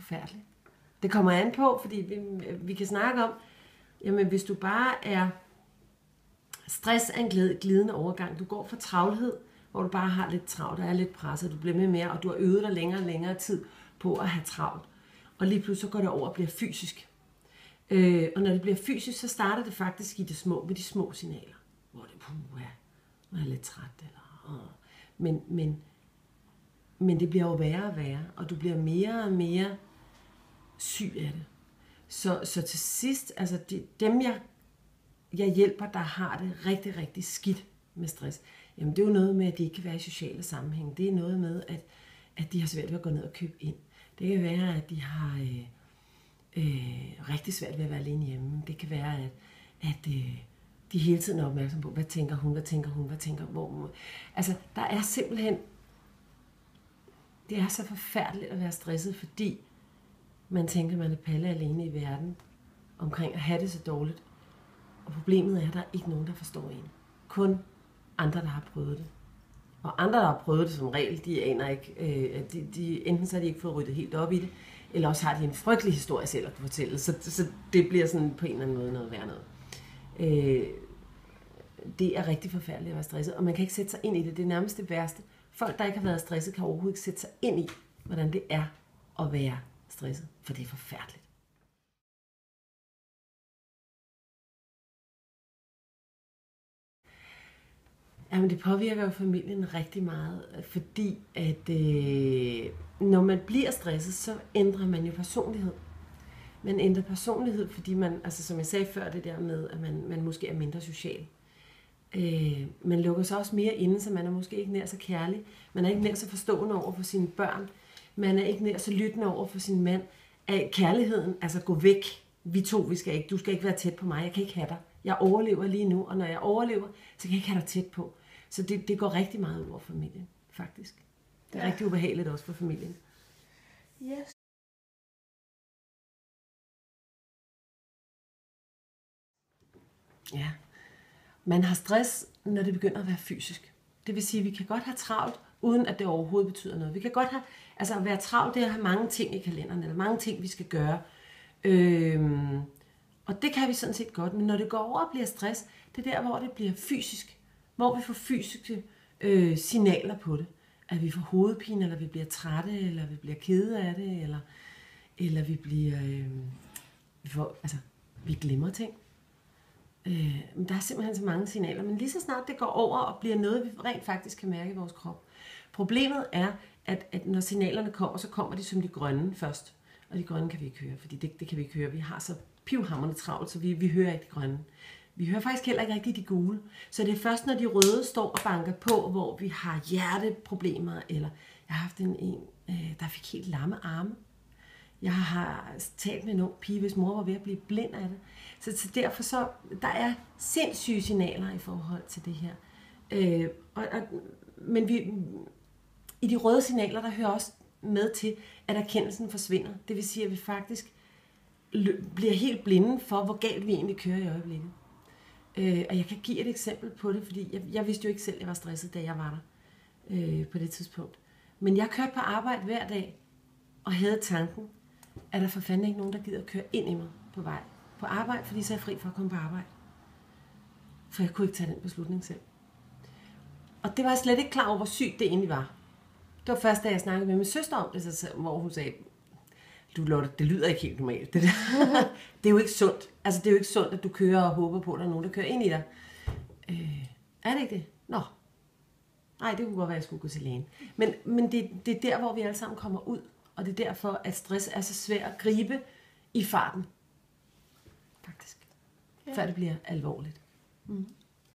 forfærdeligt. Det kommer an på, fordi vi kan snakke om, jamen hvis du bare er stress er en glidende overgang. Du går fra travlhed, hvor du bare har lidt travlt, der er lidt presset, du bliver mere, og du har øvet dig længere og længere tid på at have travlt. Og lige pludselig så går det over og bliver fysisk. Og når det bliver fysisk, så starter det faktisk i det små, med de små signaler. Hvor det nu er jeg lidt træt. Eller, men det bliver jo værre og værre, og du bliver mere og mere syg af det. Så til sidst, altså dem jeg hjælper, der har det rigtig, rigtig skidt med stress, jamen det er jo noget med, at de ikke kan være i sociale sammenhæng. Det er noget med, at de har svært ved at gå ned og købe ind. Det kan være, at de har rigtig svært ved at være alene hjemme. Det kan være, at de hele tiden er opmærksom på, hvad tænker hun, hvor. Altså, der er simpelthen, det er så forfærdeligt at være stresset, fordi man tænker, man er palle alene i verden omkring at have det så dårligt. Og problemet er, at der er ikke nogen, der forstår en. Kun andre, der har prøvet det. Og andre, der har prøvet det som regel, de aner ikke, enten så har de ikke fået ryddet helt op i det, eller også har de en frygtelig historie selv at kunne fortælle. Så det bliver sådan på en eller anden måde noget værd noget. Det er rigtig forfærdeligt at være stresset, og man kan ikke sætte sig ind i det. Det er nærmest det værste. Folk, der ikke har været stresset, kan overhovedet ikke sætte sig ind i, hvordan det er at være stresset, for det er forfærdeligt. Jamen, det påvirker jo familien rigtig meget, fordi at når man bliver stresset, så ændrer man jo personlighed. Man ændrer personlighed, fordi man, altså som jeg sagde før, det der med, at man måske er mindre social. Man lukker sig også mere inde, så man er måske ikke nær så kærlig. Man er ikke nær så forstående over for sine børn. Man er ikke nær så lyttende over for sin mand. Kærligheden, altså gå væk. Du skal ikke være tæt på mig, jeg kan ikke have dig. Jeg overlever lige nu, og når jeg overlever, så kan jeg ikke have dig tæt på. Så det går rigtig meget ud over familien, faktisk. Det er rigtig ubehageligt også for familien. Yes. Ja. Man har stress, når det begynder at være fysisk. Det vil sige, at vi kan godt have travlt, uden at det overhovedet betyder noget. Vi kan godt have, altså at være travlt, det er at have mange ting i kalenderen, eller mange ting, vi skal gøre. Og det kan vi sådan set godt, men når det går over og bliver stress, det er der, hvor det bliver fysisk. Hvor vi får fysiske signaler på det. At vi får hovedpine, eller vi bliver trætte, eller vi bliver kede af det, eller vi bliver, vi glemmer ting. Der er simpelthen så mange signaler, men lige så snart det går over og bliver noget, vi rent faktisk kan mærke i vores krop. Problemet er, at når signalerne kommer, så kommer de som de grønne først. Og de grønne kan vi ikke høre, fordi det kan vi ikke høre. Vi har så pivhamrende travlt, så vi hører ikke de grønne. Vi hører faktisk heller ikke rigtig de gule. Så det er først, når de røde står og banker på, hvor vi har hjerteproblemer, eller jeg har haft en der fik helt lamme arme. Jeg har talt med en ung pige, hvis mor var ved at blive blind af det. Så derfor så, der er sindssyge signaler i forhold til det her. Men i de røde signaler, der hører også med til, at erkendelsen forsvinder. Det vil sige, at vi faktisk bliver helt blinde for, hvor galt vi egentlig kører i øjeblikket. Og jeg kan give et eksempel på det, fordi jeg vidste jo ikke selv, at jeg var stresset, da jeg var der på det tidspunkt. Men jeg kørte på arbejde hver dag, og havde tanken, at der for fanden ikke nogen, der gider at køre ind i mig på vej på arbejde, fordi så er jeg fri for at komme på arbejde. For jeg kunne ikke tage den beslutning selv. Og det var jeg slet ikke klar over, hvor sygt det egentlig var. Det var først, da jeg snakkede med min søster om det, hvor hun sagde, du Lotte, det lyder ikke helt normalt. Det er jo ikke sundt. Altså, det er jo ikke sundt, at du kører og håber på, at der er nogen, der kører ind i dig. Er det ikke det? Nå. Nej, det kunne godt være, at jeg skulle gå til lægen. Men det er der, hvor vi alle sammen kommer ud. Og det er derfor, at stress er så svært at gribe i farten. Faktisk. Ja. Før det bliver alvorligt. Mm.